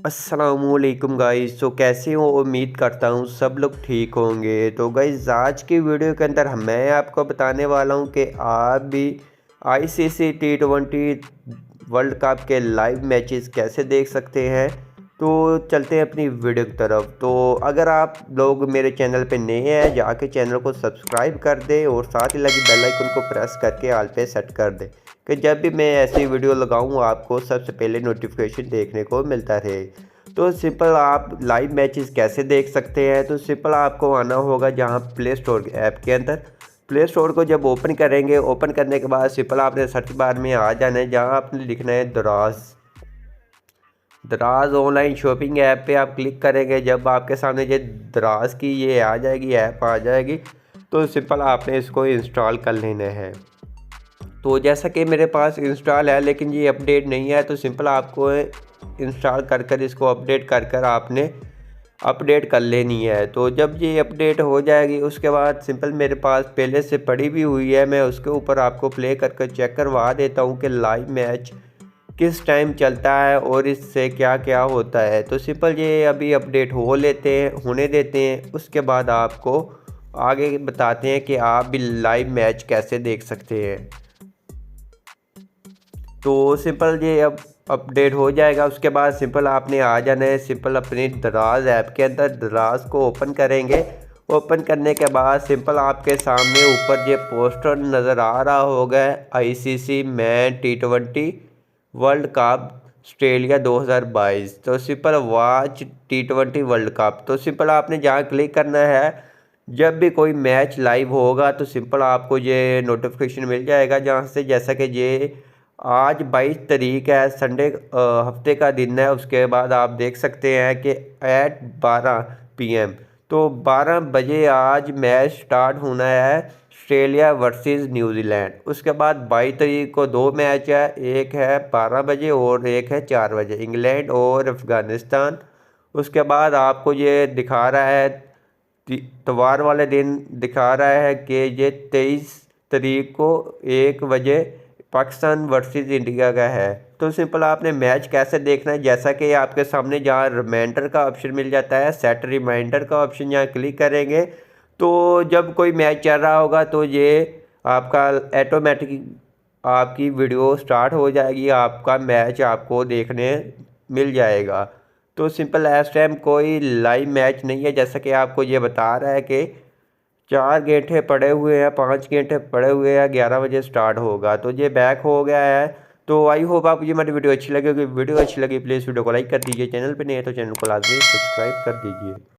अस्सलामुअलैकुम गाइस। तो कैसे हो? उम्मीद करता हूँ सब लोग ठीक होंगे। तो गाइस आज की वीडियो के अंदर मैं आपको बताने वाला हूँ कि आप भी आईसीसी T20 वर्ल्ड कप के लाइव मैचेस कैसे देख सकते हैं। तो चलते हैं अपनी वीडियो की तरफ। तो अगर आप लोग मेरे चैनल पे नए हैं जाके चैनल को सब्सक्राइब कर दें और साथ ही लगी बेल आइकन को प्रेस करके ऑल पे सेट कर दें कि जब भी मैं ऐसी वीडियो लगाऊं आपको सबसे पहले नोटिफिकेशन देखने को मिलता रहे। तो सिंपल आप लाइव मैचेस कैसे देख सकते हैं। तो सिंपल आपको आना होगा जहां प्ले स्टोर ऐप के अंदर। प्ले स्टोर को जब ओपन करेंगे, ओपन करने के बाद सिंपल आपने सर्च बार में आ जाना है जहां आपने लिखना है दराज। दराज ऑनलाइन शॉपिंग ऐप पे आप क्लिक करेंगे। जब आपके सामने ये दराज की ये आ जाएगी, ऐप आ जाएगी, तो सिंपल आपने इसको इंस्टॉल कर लेना है। तो जैसा कि मेरे पास इंस्टॉल है लेकिन ये अपडेट नहीं है, तो सिंपल आपको इंस्टॉल कर कर इसको अपडेट कर कर आपने अपडेट कर लेनी है। तो जब ये अपडेट हो जाएगी उसके बाद सिंपल मेरे पास पहले से पड़ी भी हुई है, मैं उसके ऊपर आपको प्ले कर कर चेक करवा देता हूँ कि लाइव मैच किस टाइम चलता है और इससे क्या क्या होता है। तो सिंपल ये अभी अपडेट होने देते हैं, उसके बाद आपको आगे बताते हैं कि आप भी लाइव मैच कैसे देख सकते हैं। तो सिंपल ये अब अपडेट हो जाएगा। उसके बाद सिंपल आपने आ जाना है सिंपल अपनी दराज ऐप के अंदर। दराज को ओपन करेंगे। ओपन करने के बाद सिंपल आपके सामने ऊपर ये पोस्टर नज़र आ रहा होगा, ICC man T20 world cup Australia 2022। तो simple watch T20 world cup. तो सिंपल आपने जहाँ क्लिक करना है, जब भी कोई मैच लाइव होगा तो सिंपल आपको ये नोटिफिकेशन मिल जाएगा जहाँ से, जैसा कि ये आज 22 तारीख है, संडे हफ्ते का दिन है। उसके बाद आप देख सकते हैं कि एट 12 PM, तो 12 बजे आज मैच स्टार्ट होना है, ऑस्ट्रेलिया वर्सेस न्यूजीलैंड। उसके बाद 22 तारीख को दो मैच है, एक है 12 बजे और एक है 4 बजे, इंग्लैंड और अफ़गानिस्तान। उसके बाद आपको ये दिखा रहा है इतवार वाले दिन दिखा रहा है कि ये 23 तारीख को 1 बजे पाकिस्तान वर्सेस इंडिया का है। तो सिंपल आपने मैच कैसे देखना है, जैसा कि आपके सामने जहाँ रिमाइंडर का ऑप्शन मिल जाता है, सेट रिमाइंडर का ऑप्शन यहाँ क्लिक करेंगे तो जब कोई मैच चल रहा होगा तो ये आपका ऑटोमेटिक आपकी वीडियो स्टार्ट हो जाएगी, आपका मैच आपको देखने मिल जाएगा। तो सिंपल इस टाइम कोई लाइव मैच नहीं है, जैसा कि आपको ये बता रहा है कि 4 घंटे पड़े हुए हैं, 5 घंटे पड़े हुए हैं, 11 बजे स्टार्ट होगा। तो ये बैक हो गया है। तो आई होप आपको ये हमारी वीडियो अच्छी लगी होगी। वीडियो अच्छी लगी प्लीज़ वीडियो को लाइक कर दीजिए। चैनल पे नहीं है तो चैनल को लाजमी सब्सक्राइब कर दीजिए।